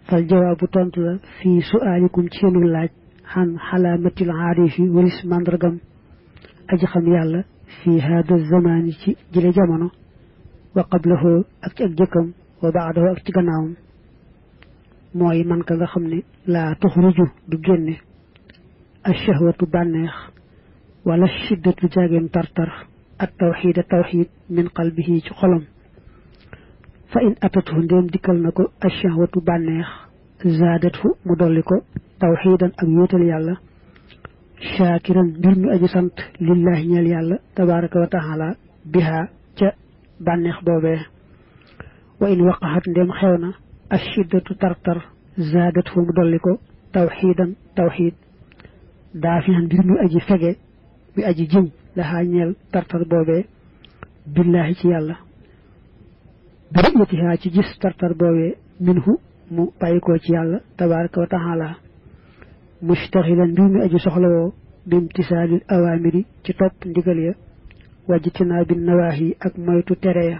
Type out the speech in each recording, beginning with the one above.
fal jawaabu tontu la fii su'aalikum ci seenu laaj xan xalaamatil aarifi walis màndargam aji xam yàlla fii haada zamaani ci jile jamono wa qablahu ak ci ak jëkkam wa baadahu ak ci gannaawam mooy man ka nga xam ne laa tuxruju du génne ashahwatu bànneex wala shiddatu jaageen tartar at tawxiida tawxiid min qalbihi ci xolam fa in atatu ndéem dikkal na ko ashahwatu bànneex zaadathu mu dolli ko tawxiidan ak wéetal yàlla shaakiran mbir mi aji sant lillahi ñeel yàlla tabaraka wa taala biha ca bànneex boobee wa in waqaxat ndéem xew na ashiddatu tartar zaadathu mu dolli ko tawxiidan tawxiid daafihan mbir mi aji fege mi aji jiñ laxaa ñeel tartar boobee billahi ci yàlla bi ru'yatiha ci gis tartar boobee minhu mu bàyyikoo ci yàlla tabaraka wa taala mustaxilan mbir mi aji soxlawoo bimtisaalil awaamiri ci topp ndigal ya wajtinaa bin nawaahi ak moytu tere ya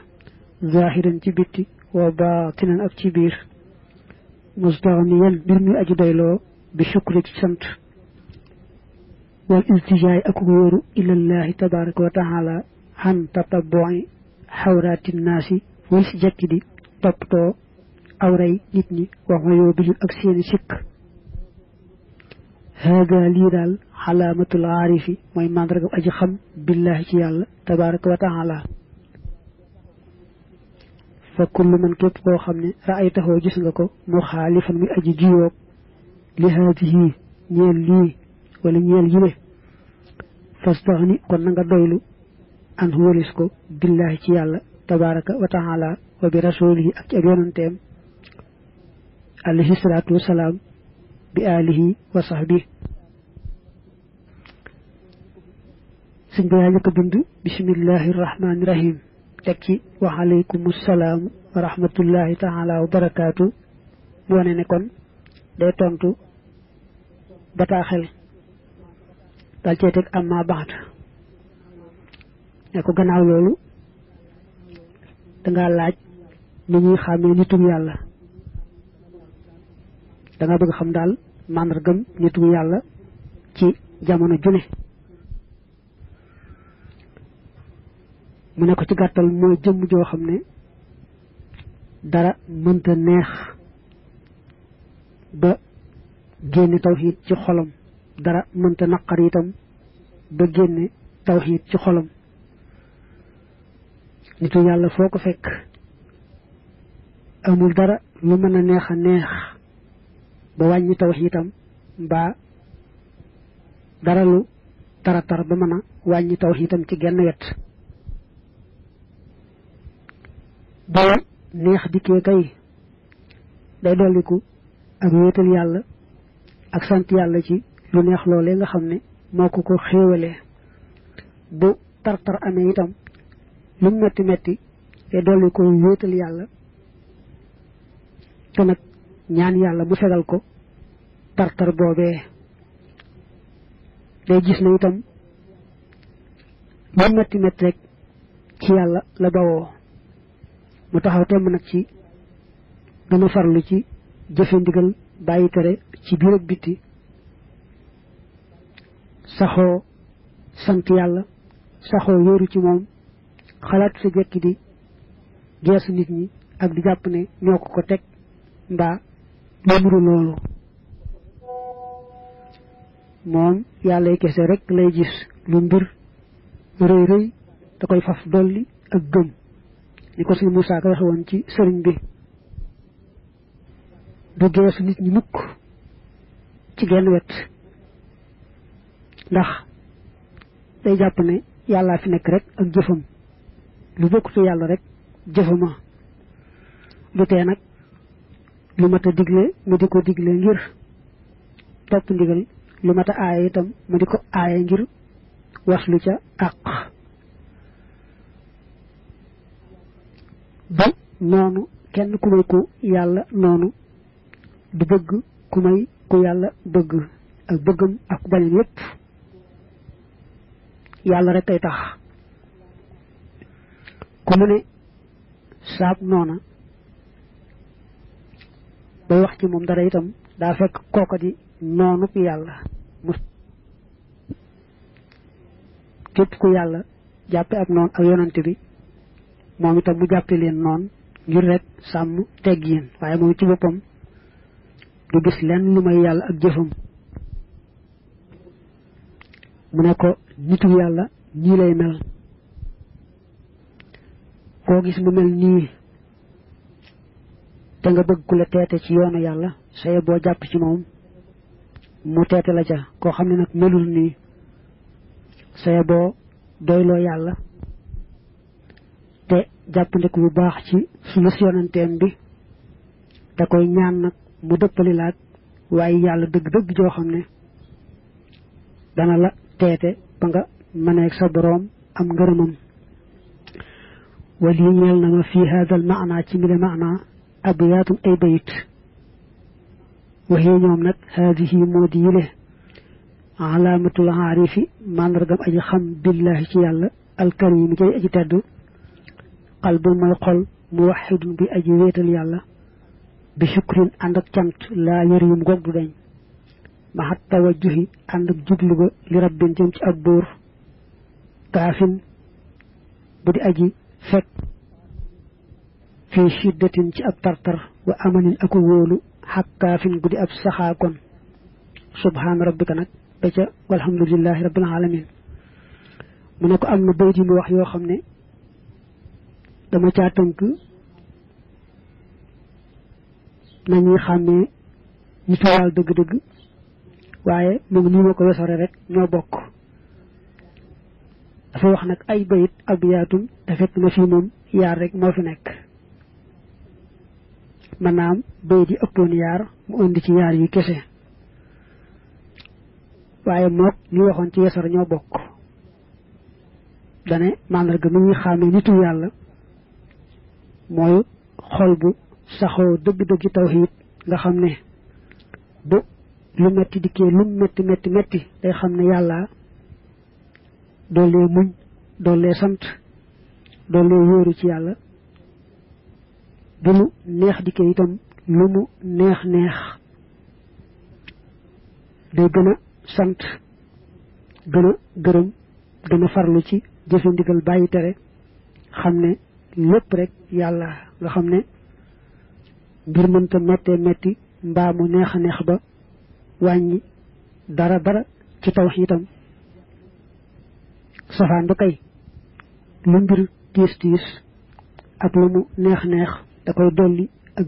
zaahiran ci bitti wa baatinan ak ci biir mustaxniyan mbir mi aji doyloo bi shukri ci sant wal iltijaay ak wóoru ilallahi tabaraka wa taala xan tatabbu'i xawraati naasi wal si jekki di toppatoo awray nit ñi wax ma yoo bijul ak seeni sikk haaga lii daal xalaamatul aarifi mooy màndarga aji xam billahi ci yàlla tabaraka wa taala fa kullu man képp koo xam ne raaytaxoo gis nga ko mu xaalifan mi aji jiyoog li haadihi ñeel lii wala ñeel yile fastaxni kon na nga doylu an walis ko billahi ci yàlla tabaraka wa taala wa bi rasulihi ak ci ab yonanteem alayhi salaatu wasalaam bi alihi wa sahbi sëñ bi yaa njëkk a bind bismillahi rahmaani rahim teg ci wa alaykum salaam wa rahmatullahi taala wa barakaatu mu wane ne kon day tontu bataaxel dal cee teg amma baat ne ko gannaaw loolu danga laaj ni ñuy xàmmee nitu yàlla danga bëgg xam daal màndargam nitu yàlla ci jamono june mu ne ko ci gàttal mooy jëmm joo xam ne dara mënta neex ba génne tawxiid ci xolam dara mënta naqar itam ba génne tawxiid ci xolam nitu yàlla foo ko fekk amul dara lu mën a neex ba wàññi tawxiidam mbaa dara lu taratar ba mën a wàññi tawxiidam ci genn wet boo neex dikkee kay day dolliku ak wéetal yàlla ak sant yàlla ci lu neex loolee nga xam ne moo ko ko xéewalee bu tartar amee itam lu metti metti day dolliku wéetal yàlla te nag ñaan yàlla mu fegal ko tartar boobee day gis na itam lu metti metti rek ci yàlla la bawoo mu taxaw temm nag ci gën a farlu ci jëfe ndigal bàyyi tere ci biir ak bitti saxoo sant yàlla saxoo wéeru ci moom xalaat sa jekki di geesu nit ñi ak di jàpp ne ñoo ko teg mbaa lu muru loolu moom yàllay kese rek lay gis lu mbir rëy rëy da koy faf dolli ak gëm ni ko suñu Moussa ko waxe woon ci sëriñ bi du geesu nit ñi mukk ci genn wet ndax day jàpp ne yàllaa fi nekk rek ak jëfam lu bokkute yàlla rek jëfama du tee nag lu mat a digle mu di ko digle ngir topp ndigal lu mat a aaye itam mu di ko aaye ngir waslu ca àq ba noonu kenn ku may ku yàlla noonu du bëgg ku may ku yàlla bëgg ak bëggam ak bañam yépp yàlla rek ay tax ku mu ne saab noona bay wax ci moom dara itam daa fekk kooko di noonu yàlla képp ku yàlla jàppe ak noon ak yonante bi moom itam mu jàppe leen noon ngir rek sàmm teggin waaye moom ci boppam du gis lenn lu may yàlla ak jëfam mu ne ko nitu yàlla ñii lay mel koo gis mu mel nii te nga bëgg ku la teete ci yoonu yàlla saye boo jàpp ci moom mu teete la ca koo xam ne nag melul nii saye boo doyloo yàlla te jàppandiku bu baax ci sunu yonanteem bi da koy ñaan nag mu dëppali laat waaye yàlla dëgg-dëgg joo xam ne dana la teete ba nga mëneeg sa boroom am ngërëmam wali ñeel na ma fii haadal maana ci mile maana abiyaatum ay bayit waxee ñoom nag haadihi moo di yile alaamatul aarifi màndargam aji xam billahi ci yàlla alkarimi jay aji tedd qalbul mooy xol muwaxidun bi aji wéetal yàlla bi shukrin ànd ak cant laa yërim goog du dañ maxat tawajjuhi ànd ak jublu ba li rabbin jëm ci ab buur kaafin bu di aji fekk fii shiddatin ci ab tartar wa amanin aku wóolu xak kaafin bu di ab saxaakon subhaana rabbika nag ba ca walhamdulillahi rabbil alamin mu ne ko am na bayt yi mu wax yoo xam ne dama caa tënk nañuy xàmmee ñi tuwaal dëgg-dëgg waaye moom nii ma ko wesore rek ñoo bokk dafa wax nag ay bayit abiyaatum te fekk na fii moom yaar rek moo fi nekk maanaam bayit yi ëppoon yaar mu indi ci yaar yi kese waaye mook li waxoon ci wesore ñoo bokk dane màndarga mi ñuy xàmmee nitu yàlla mooy xol bu saxoo dëgg-dëgg tawxiid nga xam ne bu lu metti dikkee lu metti day xam ne yàlla doolee muñ doolee sant doolee wóoru ci yàlla bu lu neex dikkee itam lu mu neex day gën a sant gën a gërëm gën a farlu ci jëfe ndigal bàyyi tere xam ne lépp rek yàlla nga xam ne mbir mënta metti mbaa mu neex ba wàññi dara ci tawxiidam safaan ba kay lu mbir tiis ak lu mu neex da koy dolli ak